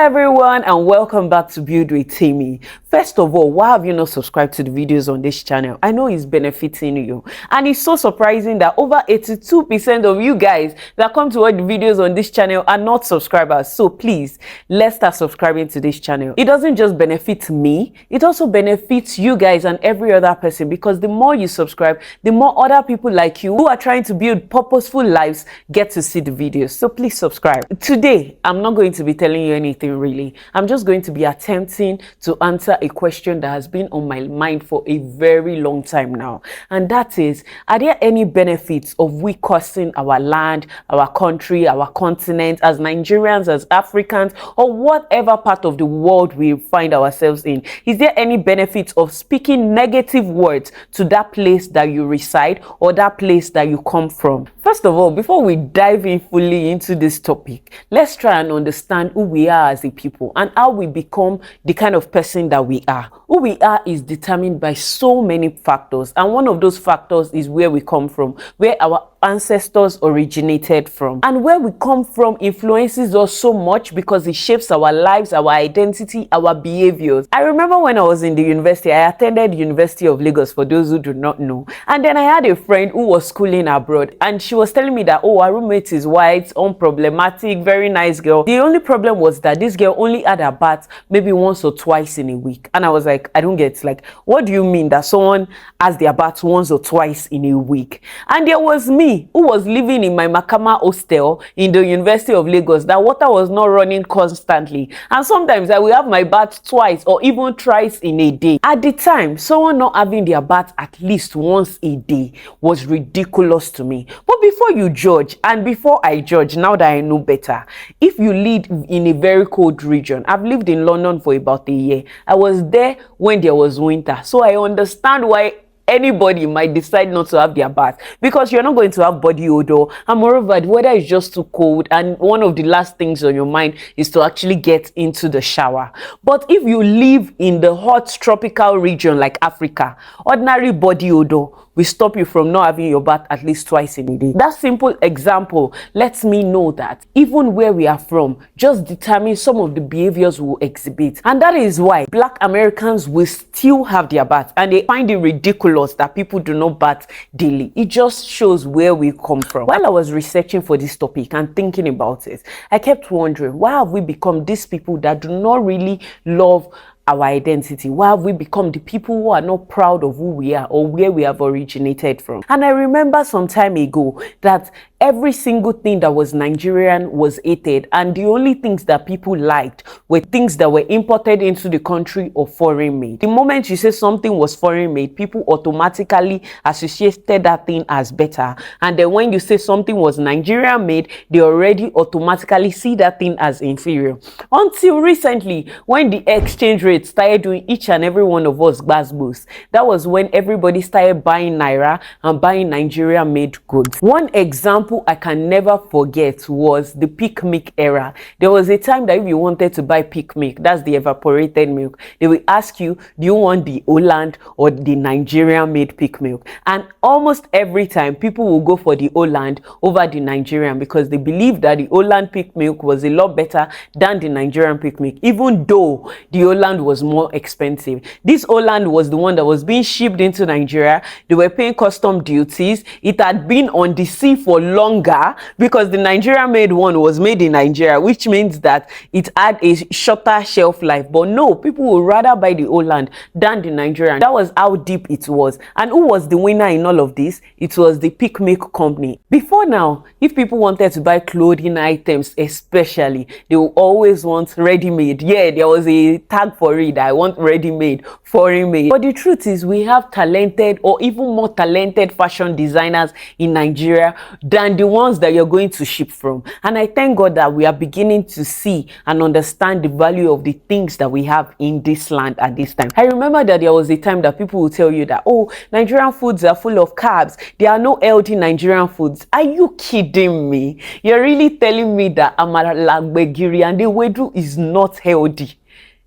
everyone, and welcome back to Build with Temi. First of all, why have you not subscribed to the videos on this channel? I know it's benefiting you, and it's so surprising that over 82% of you guys that come to watch the videos on this channel are not subscribers. So please, let's start subscribing to this channel. It doesn't just benefit me, it also benefits you guys and every other person, because the more you subscribe, the more other people like you who are trying to build purposeful lives get to see the videos. So please subscribe. Today, I'm not going to be telling you anything really. I'm just going to be attempting to answer a question that has been on my mind for a very long time now, and that is, are there any benefits of we cursing our land, our country, our continent, as Nigerians, as Africans, or whatever part of the world we find ourselves in? Is there any benefits of speaking negative words to that place that you reside or that place that you come from? First of all, before we dive in fully into this topic, let's try and understand who we are as a people and how we become the kind of person that we are. Who we are is determined by so many factors, and one of those factors is where we come from, where our ancestors originated from. And where we come from influences us so much because it shapes our lives, our identity, our behaviors. I remember when I was in the university, I attended the University of Lagos, for those who do not know. And then I had a friend who was schooling abroad, and she was telling me that, oh, our roommate is white, unproblematic, very nice girl. The only problem was that this girl only had a bath maybe once or twice in a week. And I was like, I don't get, like, what do you mean that someone has their bath once or twice in a week? And there was me, who was living in my Makama hostel in the University of Lagos, that water was not running constantly, and sometimes I will have my bath twice or even thrice in a day. At the time, someone not having their bath at least once a day was ridiculous to me. But before you judge, and before I judge, now that I know better, if you live in a very cold region, I've lived in London for about a year. I was there when there was winter, so I understand why anybody might decide not to have their bath, because you're not going to have body odor, and moreover the weather is just too cold, and one of the last things on your mind is to actually get into the shower. But if you live in the hot tropical region like Africa, ordinary body odor will stop you from not having your bath at least twice in a day. That simple example lets me know that even where we are from just determines some of the behaviors we will exhibit. And that is why Black Americans will still have their bath, and they find it ridiculous that people do not bath daily. It just shows where we come from. While I was researching for this topic and thinking about it, I kept wondering, why have we become these people that do not really love our identity? Why have we become the people who are not proud of who we are or where we have originated from? And I remember some time ago that every single thing that was Nigerian was hated, and the only things that people liked were things that were imported into the country or foreign made. The moment you say something was foreign made, people automatically associated that thing as better, and then when you say something was Nigerian made, they already automatically see that thing as inferior. Until recently, when the exchange rate started doing each and every one of us buzz boost, that was when everybody started buying Naira and buying Nigerian made goods. One example I can never forget was the peak milk era. There was a time that if you wanted to buy peak milk, that's the evaporated milk, they will ask you, do you want the Holland or the Nigerian made peak milk? And almost every time people will go for the Holland over the Nigerian, because they believe that the Holland peak milk was a lot better than the Nigerian peak milk, even though the Holland was more expensive. This Holland was the one that was being shipped into Nigeria. They were paying custom duties. It had been on the sea for longer, because the Nigerian made one was made in Nigeria, which means that it had a shorter shelf life. But no, people would rather buy the Holland than the Nigerian. That was how deep it was. And who was the winner in all of this? It was the peak milk company. Before now, if people wanted to buy clothing items especially, they will always want ready-made. Yeah, there was a tag for it, I want ready-made, foreign made. But the truth is, we have talented or even more talented fashion designers in Nigeria than the ones that you're going to ship from. And I thank God that we are beginning to see and understand the value of the things that we have in this land at this time. I remember that there was a time that people will tell you that, oh, Nigerian foods are full of carbs, there are no healthy Nigerian foods. Are you kidding me? You're really telling me that amala gbegiri and the wedu is not healthy?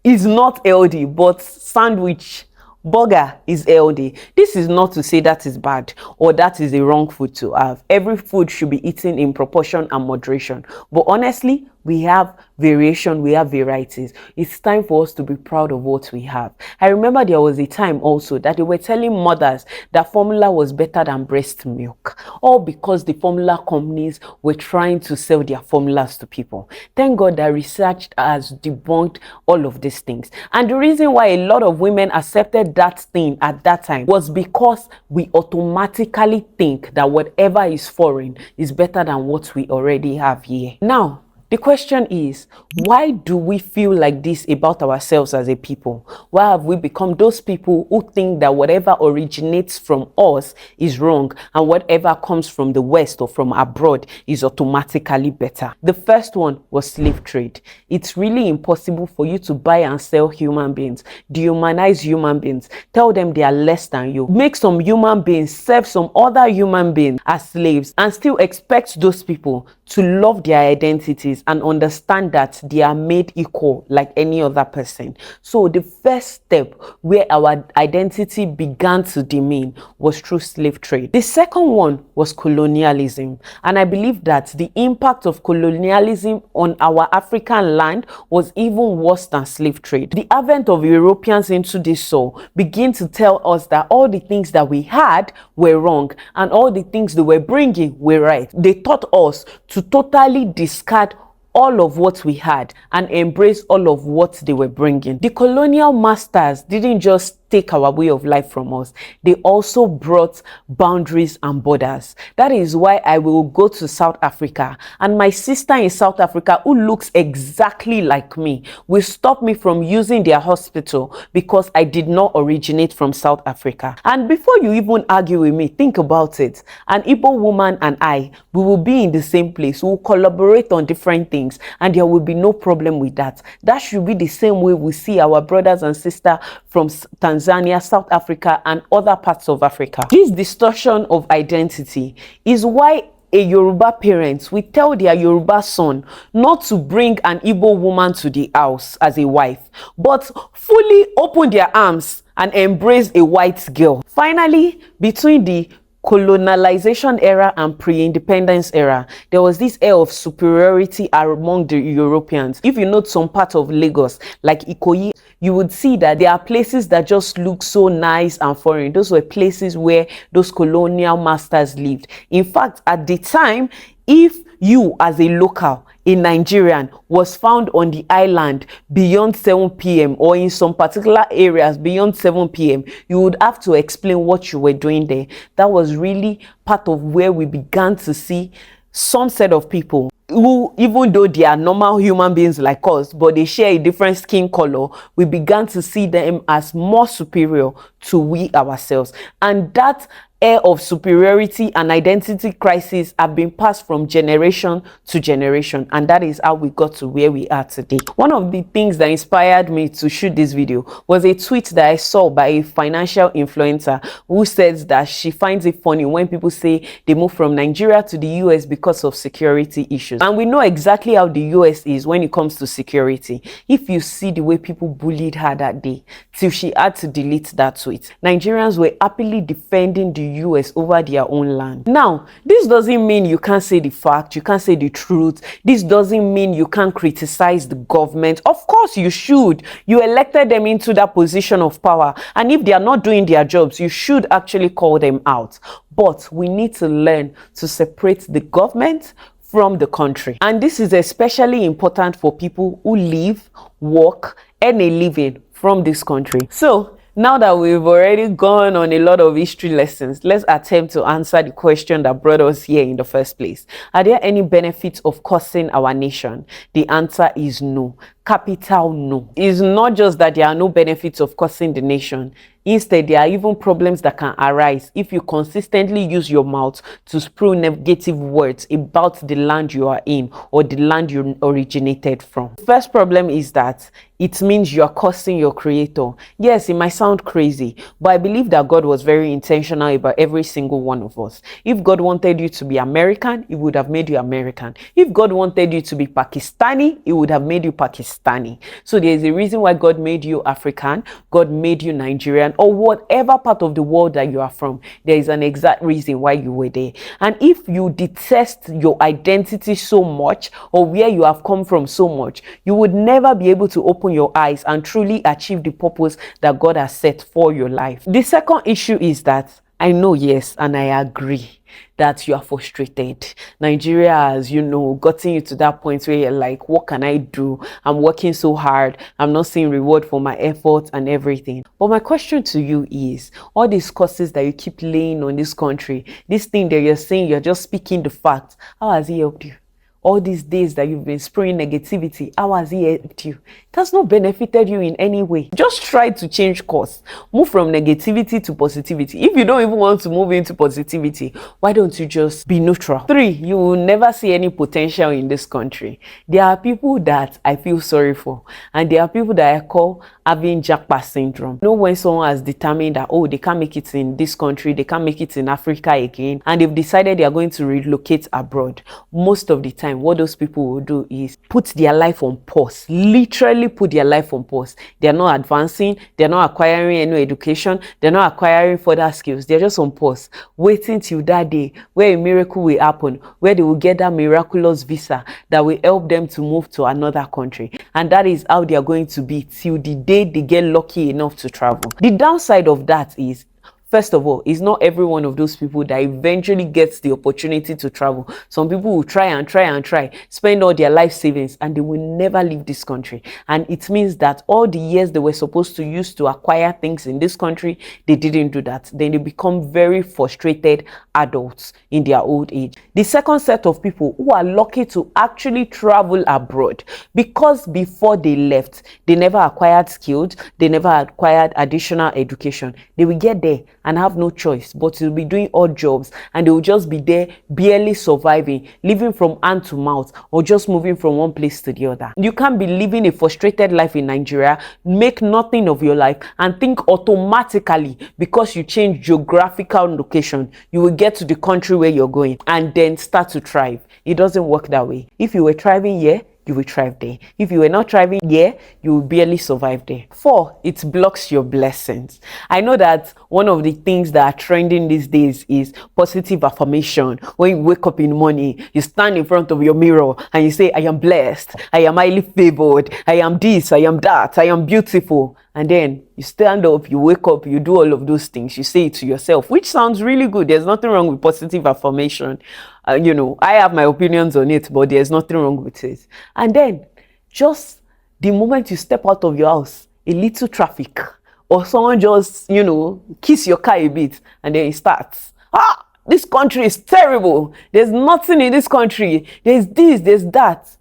It's not healthy, but sandwich, burger is healthy. This is not to say that is bad or that is a wrong food to have. Every food should be eaten in proportion and moderation. But honestly, we have variation, we have varieties. It's time for us to be proud of what we have. I remember there was a time also that they were telling mothers that formula was better than breast milk, all because the formula companies were trying to sell their formulas to people. Thank God that research has debunked all of these things. And the reason why a lot of women accepted that thing at that time was because we automatically think that whatever is foreign is better than what we already have here. Now, the question is, why do we feel like this about ourselves as a people? Why have we become those people who think that whatever originates from us is wrong and whatever comes from the West or from abroad is automatically better? The first one was slave trade. It's really impossible for you to buy and sell human beings, dehumanize human beings, tell them they are less than you, make some human beings serve some other human beings as slaves, and still expect those people to love their identities and understand that they are made equal like any other person. So the first step where our identity began to demean was through slave trade. The second one was colonialism, and I believe that the impact of colonialism on our African land was even worse than slave trade. The advent of Europeans into this soil began to tell us that all the things that we had were wrong and all the things they were bringing were right. They taught us to totally discard all of what we had and embrace all of what they were bringing. The colonial masters didn't just take our way of life from us. They also brought boundaries and borders. That is why I will go to South Africa and my sister in South Africa, who looks exactly like me, will stop me from using their hospital because I did not originate from South Africa. And before you even argue with me, think about it. An Igbo woman and I, we will be in the same place. We will collaborate on different things and there will be no problem with that. That should be the same way we see our brothers and sisters from Tanzania, South Africa, and other parts of Africa. This distortion of identity is why a Yoruba parent will tell their Yoruba son not to bring an Igbo woman to the house as a wife, but fully open their arms and embrace a white girl. Finally, between the colonialization era and pre-independence era, there was this air of superiority among the Europeans. If you note some part of Lagos, like Ikoyi, you would see that there are places that just look so nice and foreign. Those were places where those colonial masters lived. In fact, at the time, if you as a local, a Nigerian, was found on the island beyond 7 p.m. or in some particular areas beyond 7 p.m., you would have to explain what you were doing there. That was really part of where we began to see some set of people who, even though they are normal human beings like us, but they share a different skin color, we began to see them as more superior to we ourselves. And that air of superiority and identity crisis have been passed from generation to generation, and that is how we got to where we are today. One of the things that inspired me to shoot this video was a tweet that I saw by a financial influencer who says that she finds it funny when people say they moved from Nigeria to the US because of security issues. And we know exactly how the US is when it comes to security. If you see the way people bullied her that day till she had to delete that tweet, Nigerians were happily defending the US over their own land. Now, this doesn't mean you can't say the fact, you can't say the truth. This doesn't mean you can't criticize the government. Of course you should. You elected them into that position of power, and if they are not doing their jobs, you should actually call them out. But we need to learn to separate the government from the country. And this is especially important for people who live, work, earn a living from this country. So now that we've already gone on a lot of history lessons, let's attempt to answer the question that brought us here in the first place. Are there any benefits of cursing our nation? The answer is no. Capital no. It's not just that there are no benefits of cursing the nation. Instead, there are even problems that can arise if you consistently use your mouth to spew negative words about the land you are in or the land you originated from. The first problem is that it means you are cursing your creator. Yes, it might sound crazy, but I believe that God was very intentional about every single one of us. If God wanted you to be American, He would have made you American. If God wanted you to be Pakistani, He would have made you Pakistani. Pakistani. So there is a reason why God made you African, God made you Nigerian, or whatever part of the world that you are from. There is an exact reason why you were there. And if you detest your identity so much, or where you have come from so much, you would never be able to open your eyes and truly achieve the purpose that God has set for your life. The second issue is that I know, yes, and I agree that you are frustrated. Nigeria has, gotten you to that point where you're like, what can I do? I'm working so hard. I'm not seeing reward for my efforts and everything. But my question to you is, all these courses that you keep laying on this country, this thing that you're saying, you're just speaking the facts, how has it helped you? All these days that you've been spraying negativity, how has it helped you? It has not benefited you in any way. Just try to change course. Move from negativity to positivity. If you don't even want to move into positivity, why don't you just be neutral? 3, you will never see any potential in this country. There are people that I feel sorry for, and there are people that I call having jackpot syndrome. You know, when someone has determined that, oh, they can't make it in this country, they can't make it in Africa again, and they've decided they are going to relocate abroad. Most of the time, what those people will do is put their life on pause. Literally put their life on pause. They're not advancing, they're not acquiring any education, they're not acquiring further skills. They're just on pause, waiting till that day where a miracle will happen, where they will get that miraculous visa that will help them to move to another country. And that is how they are going to be till the day they get lucky enough to travel. The downside of that is, first of all, it's not every one of those people that eventually gets the opportunity to travel. Some people will try and try and try, spend all their life savings, and they will never leave this country. And it means that all the years they were supposed to use to acquire things in this country, they didn't do that. Then they become very frustrated adults in their old age. The second set of people who are lucky to actually travel abroad, because before they left, they never acquired skills, they never acquired additional education. They will get there and have no choice but to be doing odd jobs, and they will just be there barely surviving, living from hand to mouth, or just moving from one place to the other. You can't be living a frustrated life in Nigeria, make nothing of your life, and think automatically because you change geographical location, you will get to the country where you're going and then start to thrive. It doesn't work that way. If you were thriving here, you will thrive there. If you were not thriving here, you will barely survive there. 4, it blocks your blessings. I know that one of the things that are trending these days is positive affirmation. When you wake up in the morning, you stand in front of your mirror and you say, I am blessed, I am highly favored, I am this, I am that, I am beautiful. And then you stand up, you wake up, you do all of those things. You say it to yourself, which sounds really good. There's nothing wrong with positive affirmation. I have my opinions on it, but there's nothing wrong with it. And then just the moment you step out of your house, a little traffic, or someone just, kiss your car a bit, and then it starts. This country is terrible. There's nothing in this country. There's this, there's that.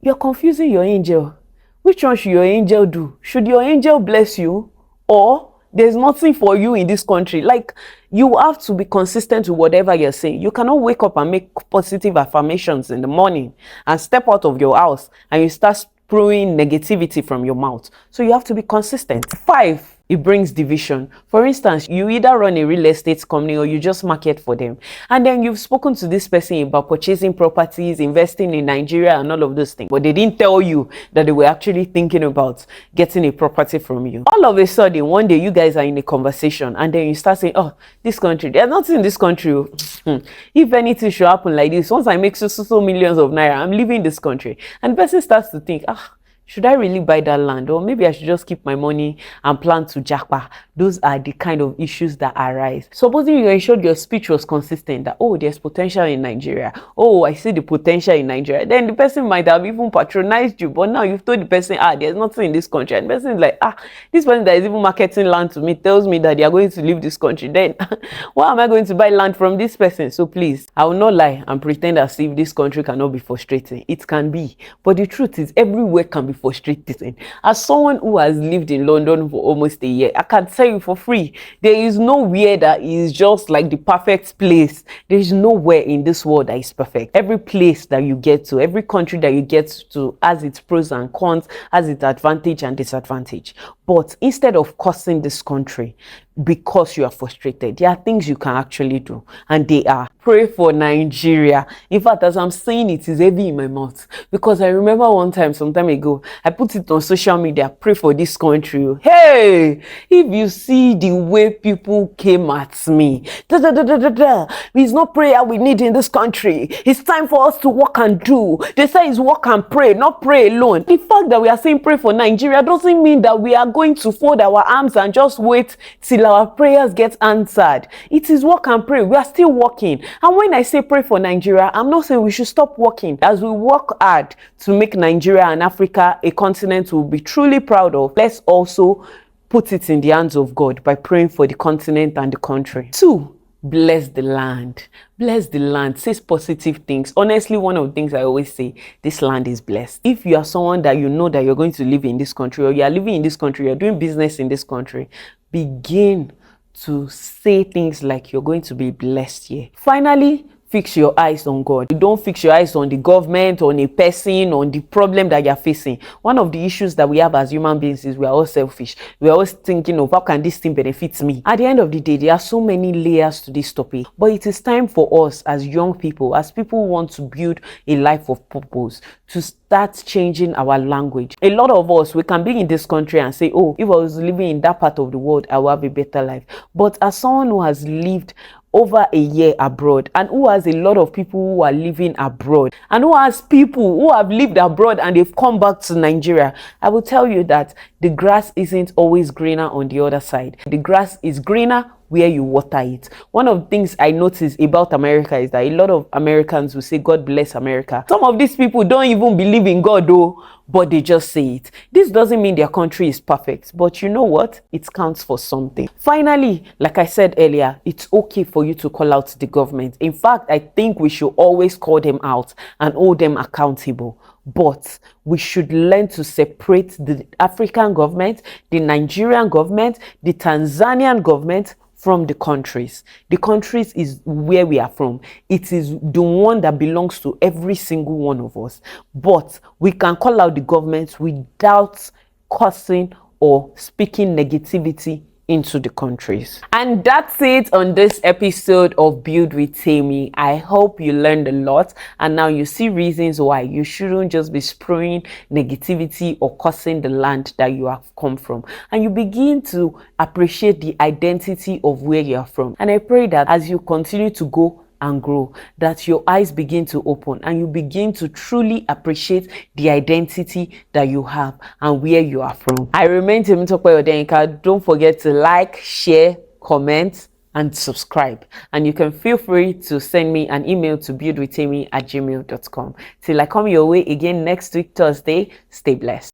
You're confusing your angel. Which one should your angel do? Should your angel bless you, or there's nothing for you in this country? Like, you have to be consistent with whatever you're saying. You cannot wake up and make positive affirmations in the morning and step out of your house and you start spewing negativity from your mouth. So you have to be consistent. 5, it brings division. For instance, you either run a real estate company or you just market for them. And then you've spoken to this person about purchasing properties, investing in Nigeria and all of those things. But they didn't tell you that they were actually thinking about getting a property from you. All of a sudden, one day you guys are in a conversation and then you start saying, oh, this country, there's nothing in this country. If anything should happen like this, once I make so millions of naira, I'm leaving this country. And the person starts to think, should I really buy that land? Or maybe I should just keep my money and plan to jackpot. Those are the kind of issues that arise. Supposing you ensured your speech was consistent, that, oh, there's potential in Nigeria. Oh, I see the potential in Nigeria. Then the person might have even patronized you. But now you've told the person, there's nothing in this country. And the person is like, this person that is even marketing land to me tells me that they are going to leave this country. Then why am I going to buy land from this person? So please, I will not lie and pretend as if this country cannot be frustrating. It can be. But the truth is, everywhere can be frustrating. As someone who has lived in London for almost a year, I can tell you for free, there is nowhere that is just like the perfect place. There is nowhere in this world that is perfect. Every place that you get to, every country that you get to has its pros and cons, has its advantage and disadvantage. But instead of cursing this country, because you are frustrated. There are things you can actually do, and they are: pray for Nigeria. In fact, as I'm saying it, is heavy in my mouth, because I remember one time, some time ago, I put it on social media: pray for this country. Hey, if you see the way people came at me, it's not prayer we need in this country, it's time for us to work and do. They say it's work and pray, not pray alone. The fact that we are saying pray for Nigeria doesn't mean that we are going to fold our arms and just wait till our prayers get answered. It is work and pray. We are still working. And when I say pray for Nigeria, I'm not saying we should stop working. As we work hard to make Nigeria and Africa a continent we'll be truly proud of, let's also put it in the hands of God by praying for the continent and the country. 2, bless the land. Bless the land. Says positive things. Honestly, one of the things I always say, this land is blessed. If you are someone that you know that you're going to live in this country, or you are living in this country, you're doing business in this country, begin to say things like you're going to be blessed here. Finally, fix your eyes on God. You don't fix your eyes on the government, on a person, on the problem that you're facing. One of the issues that we have as human beings is we are all selfish. We are always thinking of how can this thing benefit me. At the end of the day, there are so many layers to this topic. But it is time for us as young people, as people who want to build a life of purpose, to start changing our language. A lot of us, we can be in this country and say, oh, if I was living in that part of the world, I will have a better life. But as someone who has lived over a year abroad, and who has a lot of people who are living abroad, and who has people who have lived abroad and they've come back to Nigeria, I will tell you that the grass isn't always greener on the other side. The grass is greener where you water it. One of the things I notice about America is that a lot of Americans will say, God bless America. Some of these people don't even believe in God though, but they just say it. This doesn't mean their country is perfect, but you know what? It counts for something. Finally, like I said earlier, it's okay for you to call out the government. In fact, I think we should always call them out and hold them accountable. But we should learn to separate the African government, the Nigerian government, the Tanzanian government from the countries. The countries is where we are from. It is the one that belongs to every single one of us. But we can call out the government without cursing or speaking negativity into the countries. And that's it on this episode of Build with Temi. I hope you learned a lot, and now you see reasons why you shouldn't just be spraying negativity or cursing the land that you have come from, and you begin to appreciate the identity of where you are from. And I pray that as you continue to go and grow, that your eyes begin to open and you begin to truly appreciate the identity that you have and where you are from. I remain Temi. Don't forget to like, share, comment, and subscribe. And you can feel free to send me an email to buildwithtemi@gmail.com. Till I come your way again next week, Thursday, stay blessed.